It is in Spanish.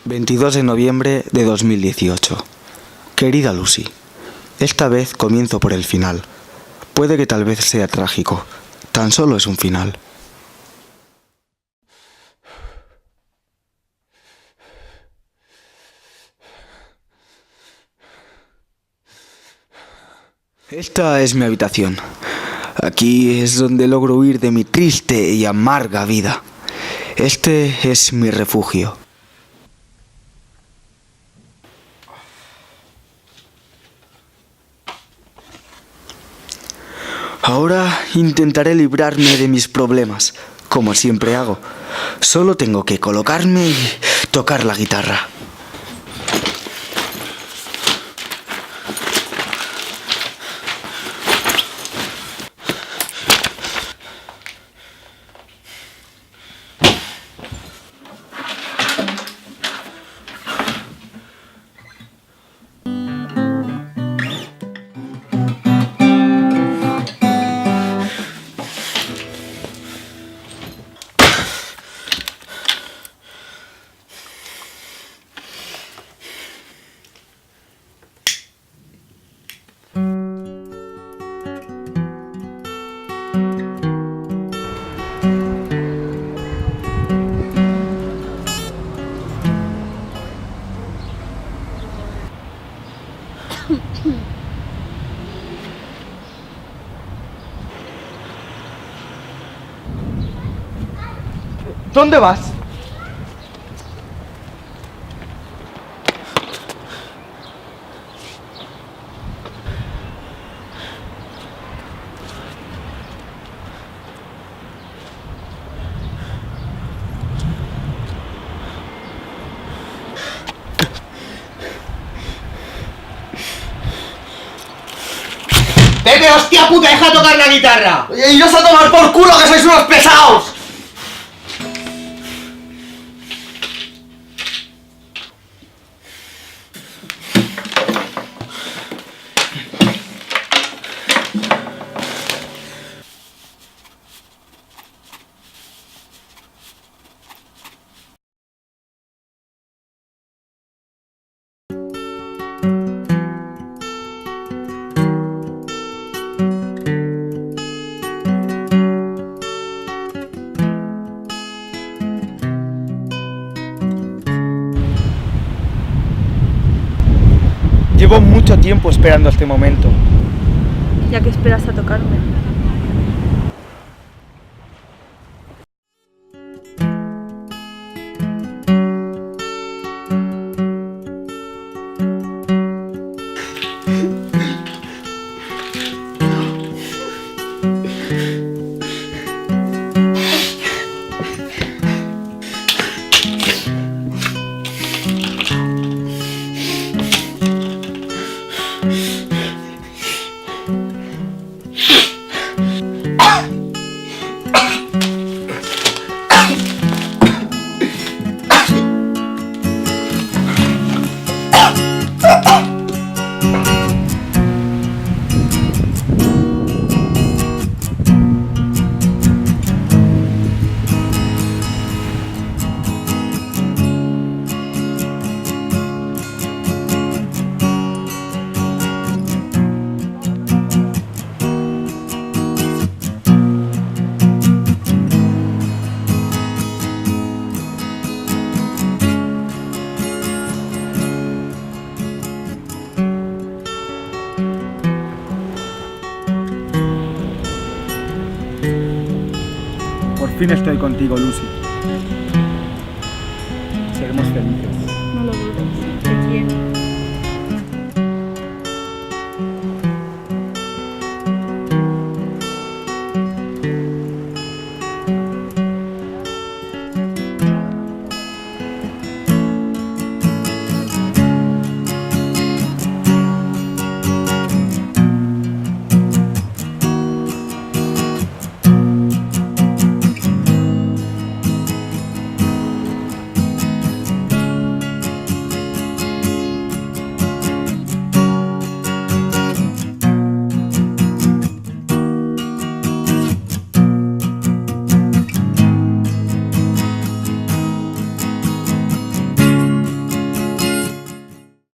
22 de noviembre de 2018. Querida Lucy, esta vez comienzo por el final. Puede que tal vez sea trágico. Tan solo es un final. Esta es mi habitación. Aquí es donde logro huir de mi triste y amarga vida. Este es mi refugio. Ahora intentaré librarme de mis problemas, como siempre hago. Solo tengo que colocarme y tocar la guitarra. ¿Dónde vas? ¡Vete, hostia puta! ¡Deja de tocar la guitarra! ¡Y yo a tomar por culo, que sois unos pesados! Llevo mucho tiempo esperando este momento. Ya que esperas a tocarme. Por fin estoy contigo, Lucy.